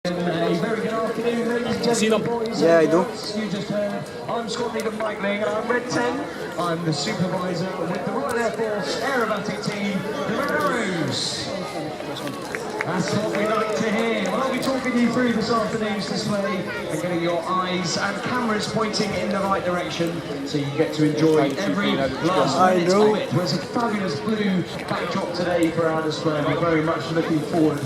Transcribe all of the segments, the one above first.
A very good afternoon, ladies and gentlemen, boys. Yeah, I do. You just heard, I'm Squad Leader Mike Ling, and I'm Red 10. I'm the supervisor with the Royal Air Force Aerobatic Team, the Red Arrows. That's what we like to hear. Well, I'll be talking you through this afternoon's display and getting your eyes and cameras pointing in the right direction so you get to enjoy every last minute of it. There's a fabulous blue backdrop today for our display, and we're very much looking forward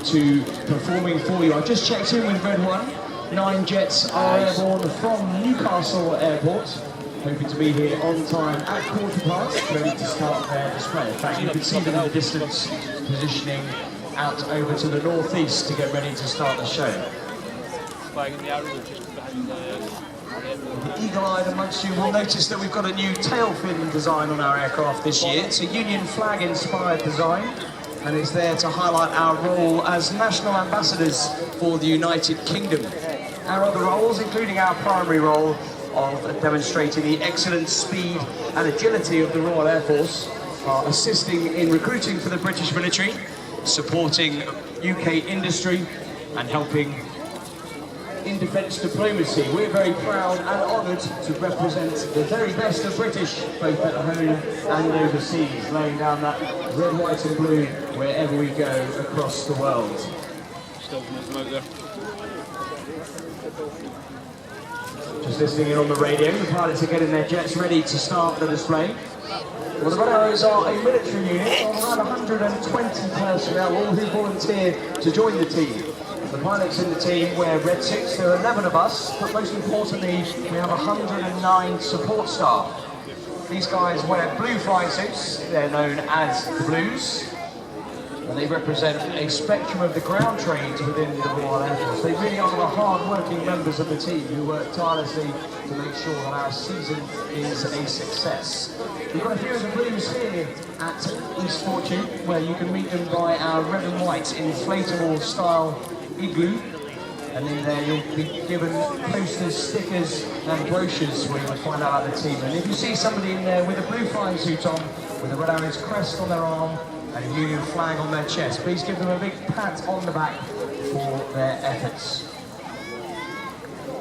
to performing for you. I just checked in with Red 1. 9 jets are airborne from Newcastle Airport, hoping to be here on time at 15:15, ready to start their display. In fact, you can see them in the distance, positioning out over to the northeast to get ready to start the show. The eagle-eyed amongst you will notice that we've got a new tail fin design on our aircraft this year. It's a Union flag-inspired design, and it's there to highlight our role as national ambassadors for the United Kingdom. Our other roles, including our primary role of demonstrating the excellent speed and agility of the Royal Air Force, are assisting in recruiting for the British military, supporting UK industry, and helping in defence diplomacy. We're very proud and honoured to represent the very best of British, both at home and overseas, laying down that red, white and blue wherever we go across the world. Just listening in on the radio, the pilots are getting their jets ready to start the display. Well, the Red Arrows are a military unit of around 120 personnel, all who volunteer to join the team. The pilots in the team wear red suits. There are 11 of us, but most importantly, we have 109 support staff. These guys wear blue flying suits. They're known as the Blues, and they represent a spectrum of the ground trades within the Royal Air Force. They really are the hard-working members of the team who work tirelessly to make sure that our season is a success. We've got a few of the Blues here at East Fortune, where you can meet them by our red and white inflatable style igloo, and in there you'll be given posters, stickers and brochures where you'll find out about the team. And if you see somebody in there with a blue flying suit on, with a Red Arrows crest on their arm and a Union flag on their chest, please give them a big pat on the back for their efforts.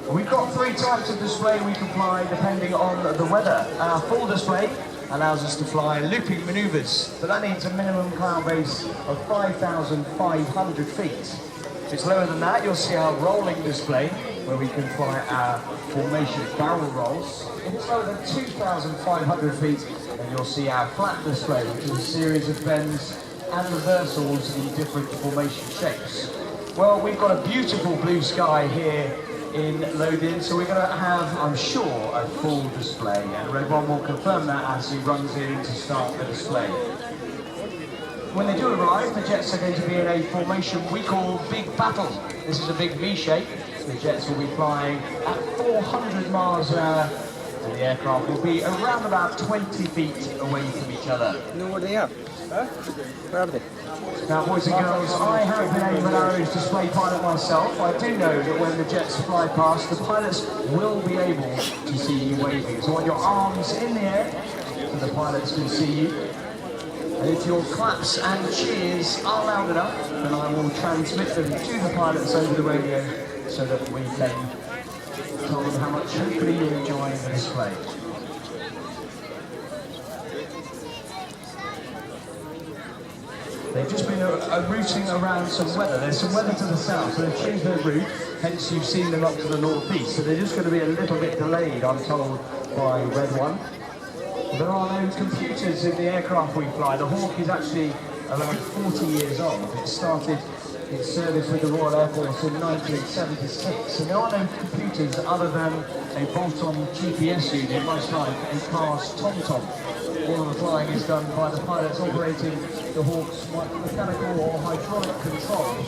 We've got 3 types of display we can fly depending on the weather. Our full display allows us to fly looping manoeuvres, but that needs a minimum cloud base of 5,500 feet. If it's lower than that, you'll see our rolling display, where we can fly our formation barrel rolls. If it's lower than 2,500 feet, then you'll see our flat display, which is a series of bends and reversals in different formation shapes. Well, we've got a beautiful blue sky here in Lothian, so we're going to have, I'm sure, a full display, and Red 1 will confirm that as he runs in to start the display. When they do arrive, the jets are going to be in a formation we call Big Battle. This is a big V shape. The jets will be flying at 400 miles an hour, and the aircraft will be around about 20 feet away from each other. You know where they are? Huh? Where are they? Now, boys and girls, I haven't been a Red Arrows display pilot myself. I do know that when the jets fly past, the pilots will be able to see you waving. So on your arms in the air, so the pilots can see you. And if your claps and cheers are loud enough, then I will transmit them to the pilots over the radio so that we can tell them how much hopefully you're enjoying the display. They've just been routing around some weather. There's some weather to the south, so they've changed their route, hence you've seen them up to the northeast. So they're just going to be a little bit delayed, I'm told, by Red 1. There are no computers in the aircraft we fly. The Hawk is actually around 40 years old. It started its service with the Royal Air Force in 1976. And there are no computers other than a bolt-on GPS unit, much like a car's TomTom. All of the flying is done by the pilots operating the Hawk's mechanical or hydraulic controls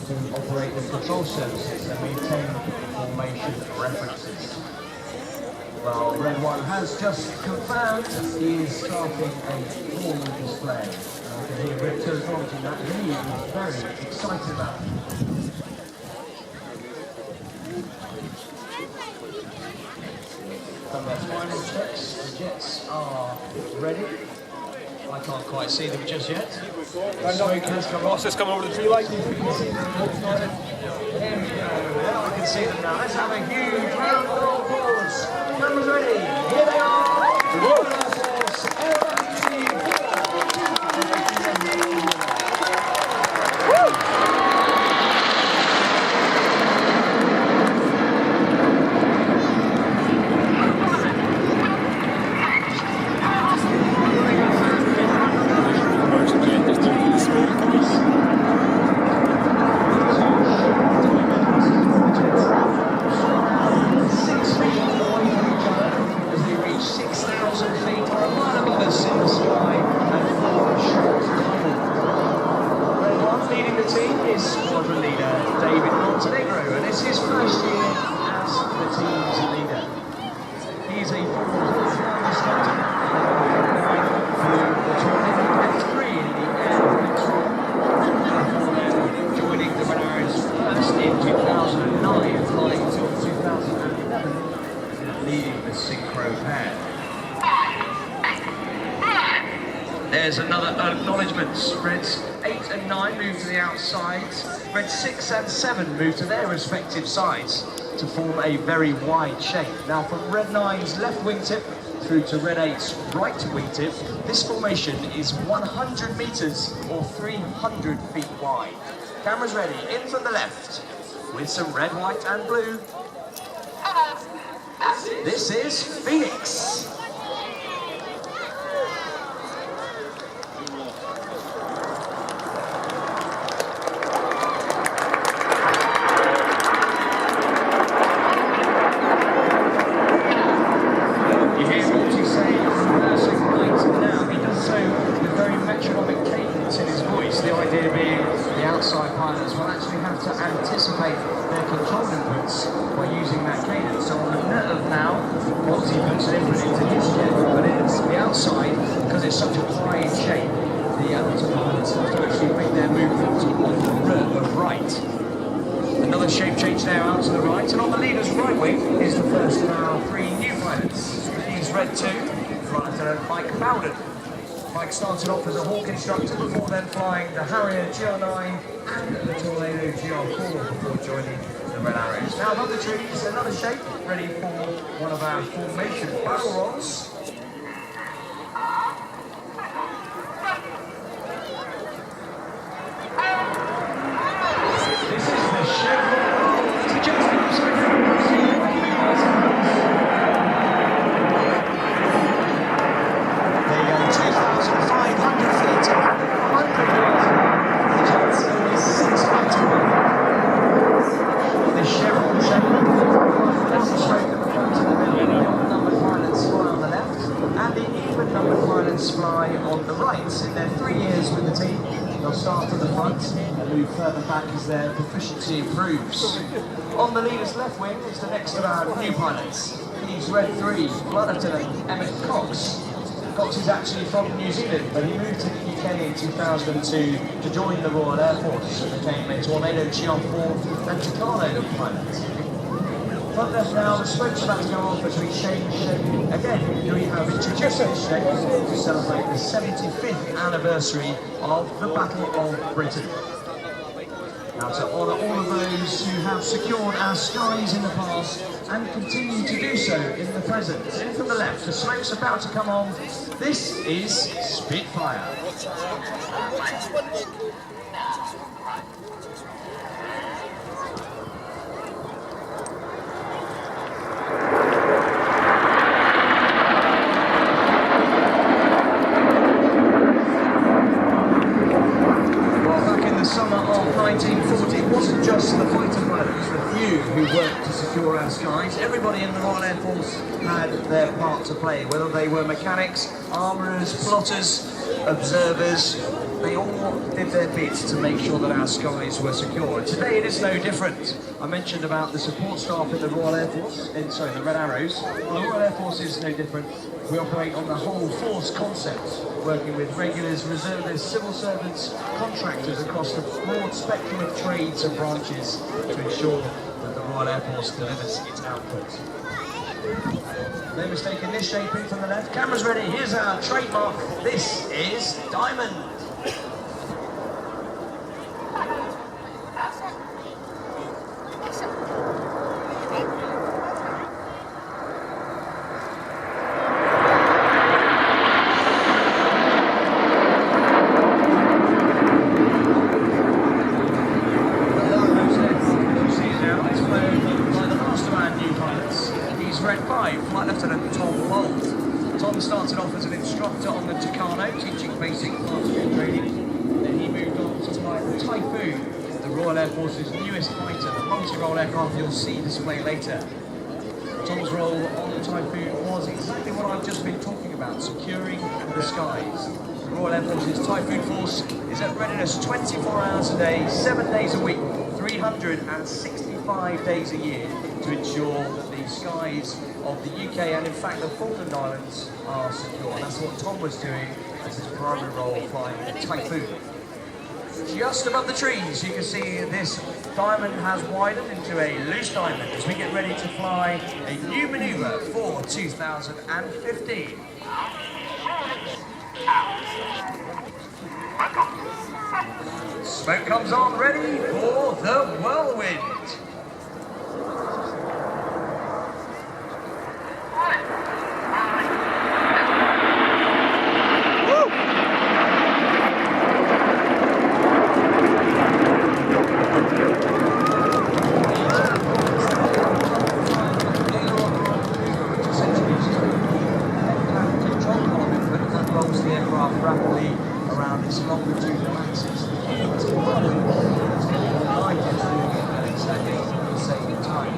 to operate the control services and maintain formation references. Well, Red 1 has just confirmed he is starting a full display. I can hear Red 2 acknowledging that. He is very excited about it. Done their final checks. The jets are ready. I Can't quite see them just yet. The smoke has come off. Just coming over the tree line. There we go. Now I can see them now. Let's have a huge round of applause. Cameras ready. Here they are. There's another acknowledgement. Reds 8 and 9 move to the outside. Reds 6 and 7 move to their respective sides to form a very wide shape. Now from Red 9's left wingtip through to Red 8's right wingtip, this formation is 100 metres or 300 feet wide. Cameras ready, in from the left with some red, white and blue. This is Phoenix. It's such a wide shape, the autopilots have to actually make their movement on the right. Another shape change now out to the right, and on the leader's right wing is the first of our 3 new pilots. He's Red 2, Flight Lieutenant Mike Bowden. Mike started off as a Hawk instructor before then flying the Harrier GR9 and the Tornado GR4 before joining the Red Arrows. Now above the trees, another shape ready for one of our formation battle rods. Fly on the right. In their 3 years with the team, they'll start at the front and move further back as their proficiency improves. On the leader's left wing is the next of our new pilots. He's Red 3, Flight Lieutenant Emmett Cox. Cox is actually from New Zealand, but he moved to the UK in 2002 to join the Royal Air Force and became a Tornado GR4 and Tucano pilot. Front left now, the smoke's about to go off as we change shape. Again, we have introduced this shape to celebrate the 75th anniversary of the Battle of Britain. Now to honour all of those who have secured our skies in the past and continue to do so in the present. In from the left, the smoke's about to come on. This is Spitfire. Who worked to secure our skies. Everybody in the Royal Air Force had their part to play, whether they were mechanics, armourers, plotters, observers. They all did their bit to make sure that our skies were secure. And today it is no different. I mentioned about the support staff in the Royal Air Force, the Red Arrows. Well, the Royal Air Force is no different. We operate on the whole force concept, working with regulars, reservists, civil servants, contractors across the broad spectrum of trades and branches to ensure that the Royal Air Force delivers its output. No mistaking this shape in from the left. Cameras ready. Here's our trademark. This is Diamond. Tom started off as an instructor on the Tucano, teaching basic fast-food training. Then he moved on to fly the Typhoon, the Royal Air Force's newest fighter, the multi-role aircraft you'll see display later. Tom's role on the Typhoon was exactly what I've just been talking about, securing the skies. The Royal Air Force's Typhoon Force is at readiness 24 hours a day, 7 days a week, 365 days a year to ensure that the skies of the UK and in fact the Falkland Islands are secure. And that's what Tom was doing as his primary role flying the Typhoon. Just above the trees you can see this diamond has widened into a loose diamond as we get ready to fly a new manoeuvre for 2015. Smoke comes on, ready for the whirlwind. Rapidly around its longitudinal axis. The same time.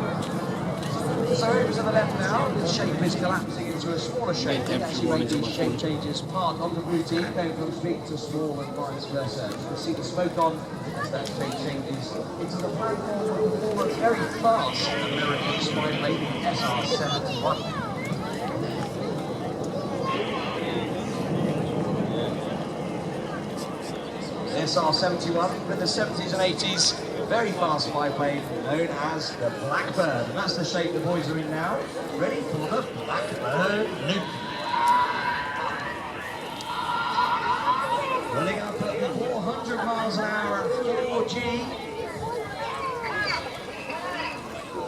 So over to the left now, the shape is collapsing into a smaller shape. It actually makes these shape changes part of the routine, going from big to small and vice versa. You can see the smoke on as that shape changes into the platform of the former very fast American spy plane SR-71. SR-71 in the 70s and 80s, very fast biplane known as the Blackbird. And that's the shape the boys are in now, ready for the Blackbird loop. Rolling up at 400 miles an hour at 4G.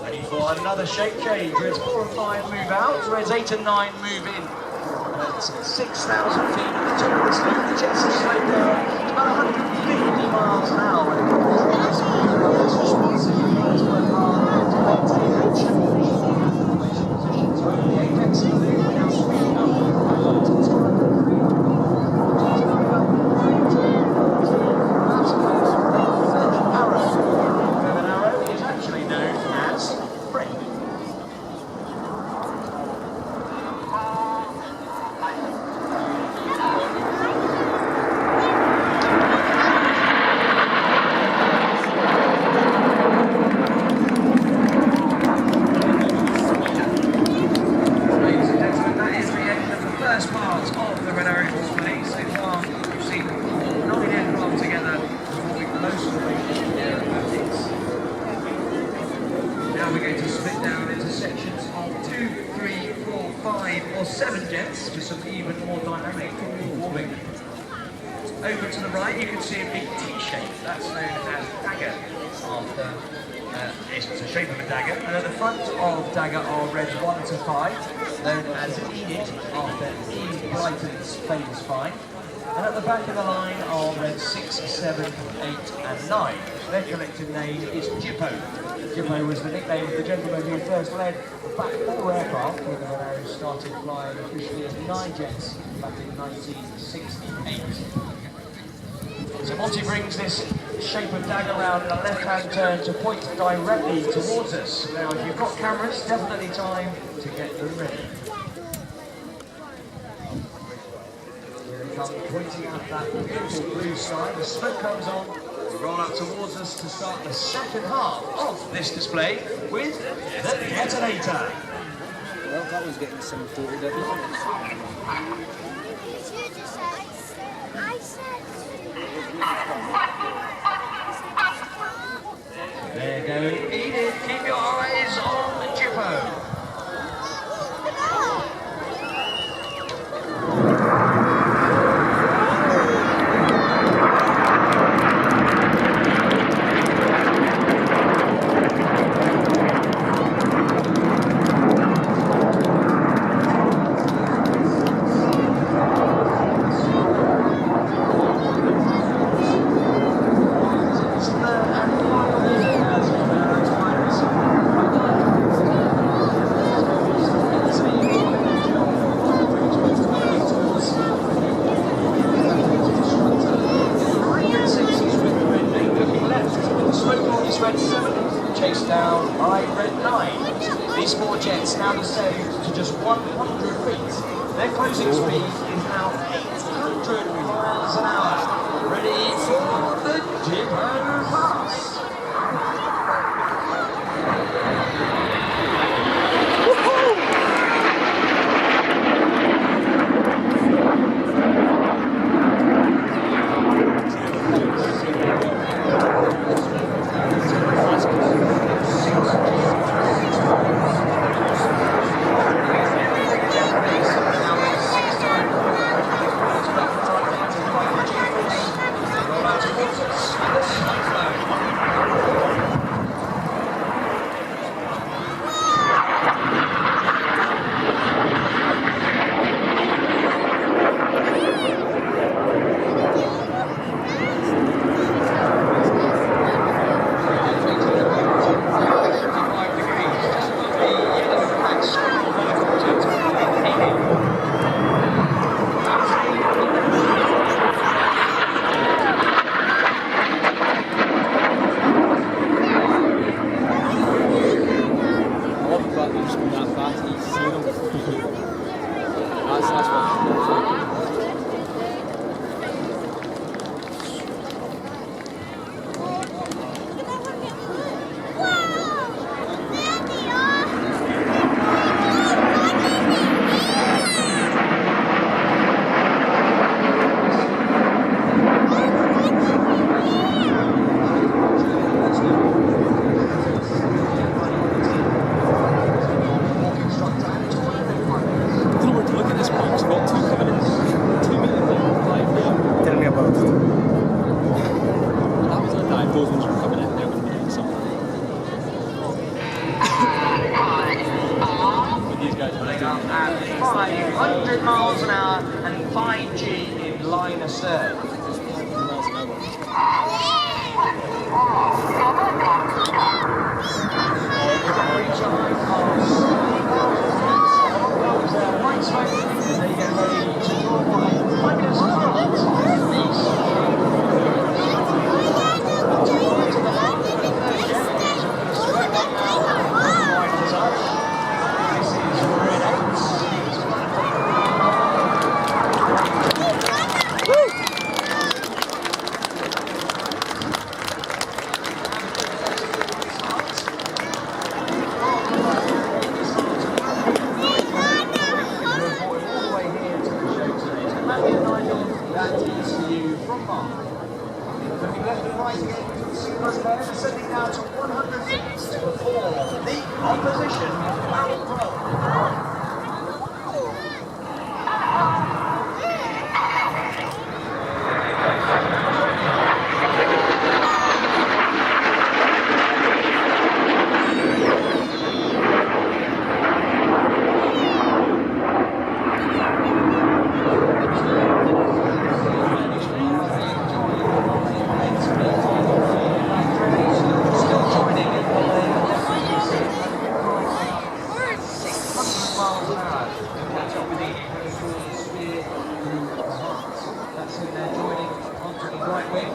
Ready for another shape change. Reds 4 and 5 move out, Reds 8 and 9 move in. At 6,000 feet at the top of this loop, the jets have slowed down to about 150 miles an hour. It's responsive, the birds work hard to maintain action. Positions over the apex of the loop, we're now speeding up. Arrow is actually known as Fred. Now we're going to split down into sections of 2, 3, 4, 5 or 7 jets for some even more dynamic performing. Over to the right you can see a big T-shape, that's known as dagger, after it's the shape of a dagger. And at the front of dagger are reds 1 to 5, known as Enid, after E. Blyton's famous find. And at the back of the line are reds 6, 7, 8 and 9. Their collective name is Jippo. Jippo was the nickname of the gentleman who first led the back 4 aircraft when the Renault started flying officially as 9 jets back in 1968. So Monty brings this shape of dagger round in a left-hand turn to point directly towards us. Now if you've got cameras, definitely time to get them ready. Pointing at that beautiful blue sky, the smoke comes on, we roll out towards us to start the second half of this display with the detonator. Well, that was getting some 40 deadline. There goes Enid, keep your eyes on the Jippo. chased down by Red 9. These 4 jets now descend to just 100 feet. Their closing speed is now 800 miles an hour. Ready for the Jimbo pass. At 500 miles an hour and 5G in line astern. Right smoke, and they get ready to draw by 5 minutes Sending now to 100 feet before the opposition Velbon.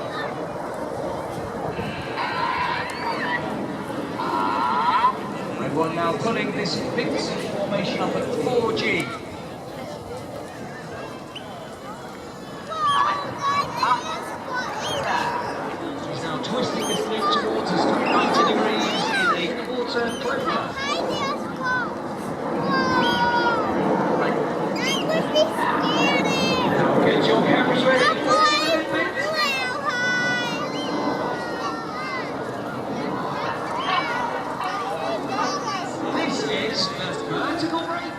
Velbon now pulling this Vixen formation up at 4G. He's now twisting this loop towards us to 90 degrees in a quarter clover. Get your cameras ready. This is the vertical brake.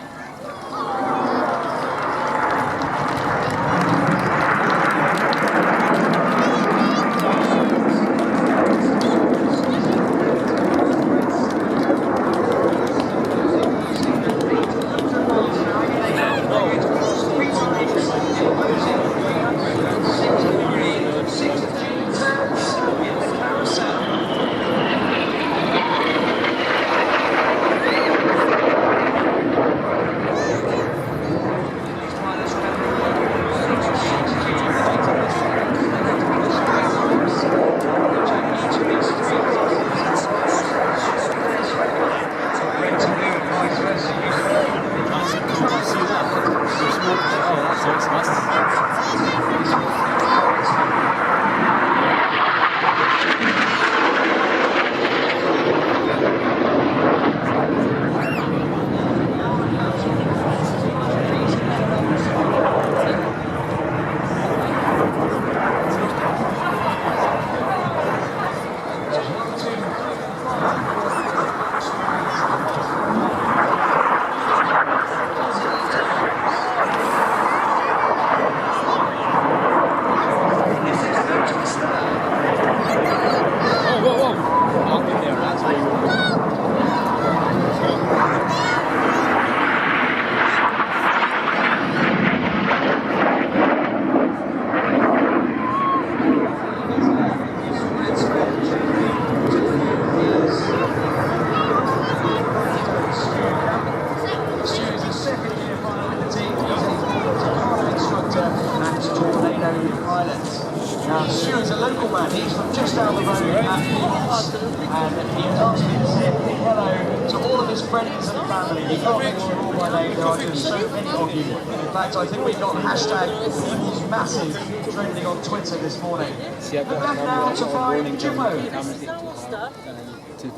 friends and family. You can't mention them all by name, there are just so many of you. In fact, I think we've got hashtag Equals Massive trending on Twitter this morning. See, I've We're got back now to find warning Jimbo. cameras too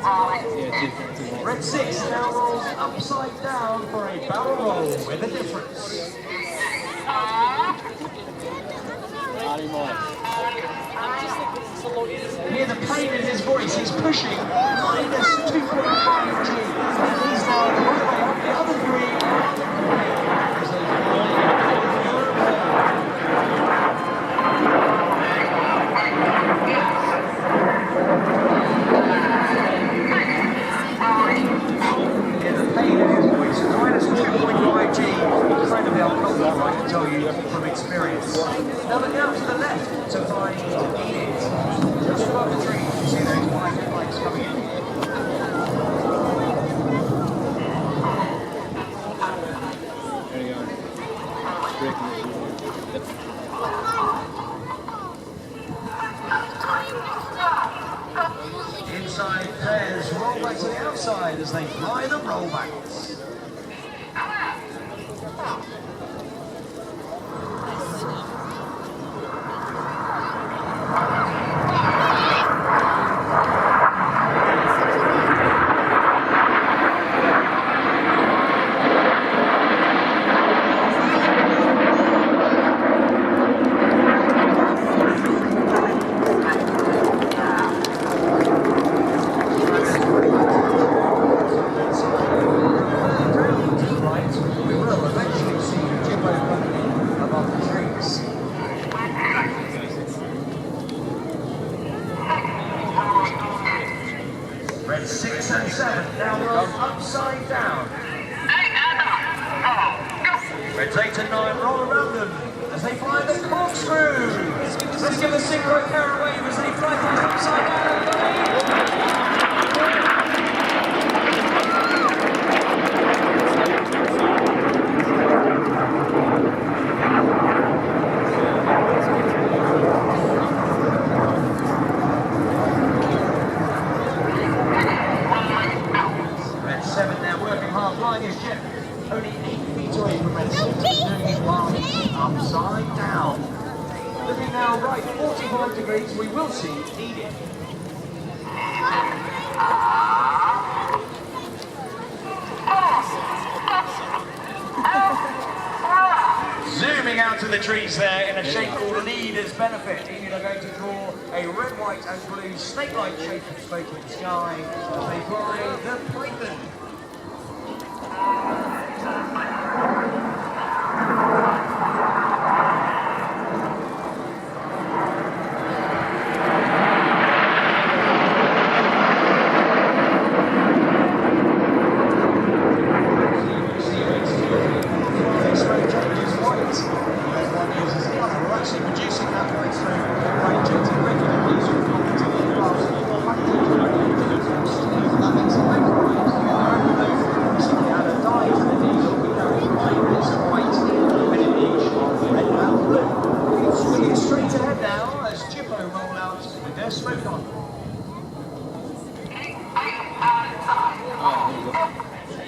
hot. Red 6 now rolls upside down for a barrel roll with a difference. Hear the pain in his voice, he's pushing minus 2.5 G. And he's now all the way up the other three. Hear the pain in his voice, minus 2.5 G. Incredibly uncomfortable, I can tell you from experience. Now look out to the left to find Edith. Just above the tree, you see those white headlights coming in. There you go. Inside pairs roll back to the outside as they fly the rollbacks. Red 6 and 7 now roll upside down. Reds 8 and 9 roll around them as they fly the corkscrew. Let's give a synchro carrot wave as they fly things upside down. Red 7 now working hard, flying his jet only 8 feet away from Red 6, doing it while upside down. Looking now right 45 degrees, we will see Edith. Zooming out to the trees there in a shape called Leader's Benefit. Enid are going to draw a red, white and blue snake-like shape of smoke in the sky as they fly the Python.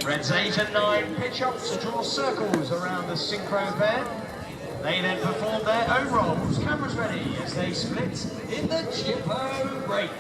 Reds 8 and 9 pitch up to draw circles around the synchro pair. They then perform their own rolls. Cameras ready as they split in the Chippo break.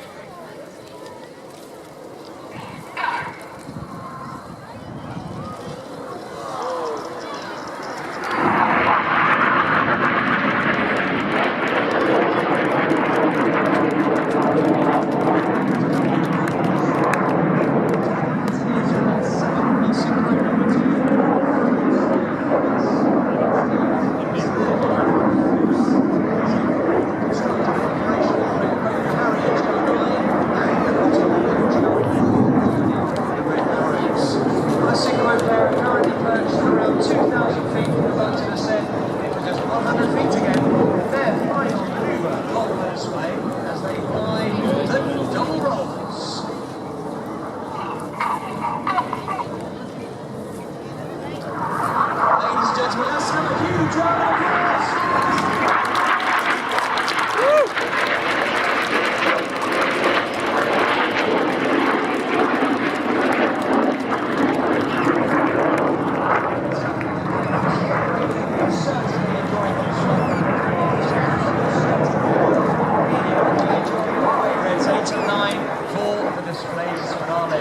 displays finale.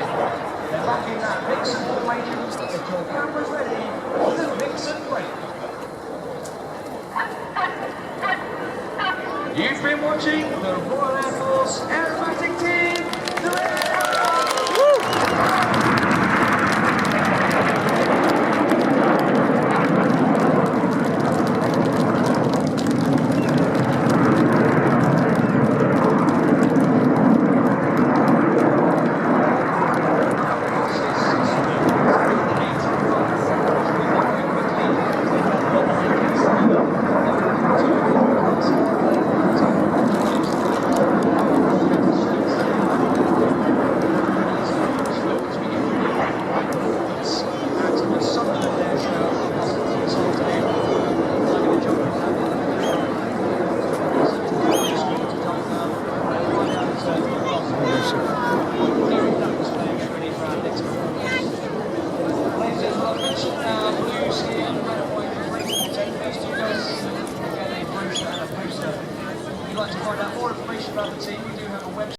They're back in that Vixen formation. If your camera's ready, the Vixen break. You've been watching the Royal Air Force Aerobatic Team. If you'd like to find out more information about the team, we do have a website.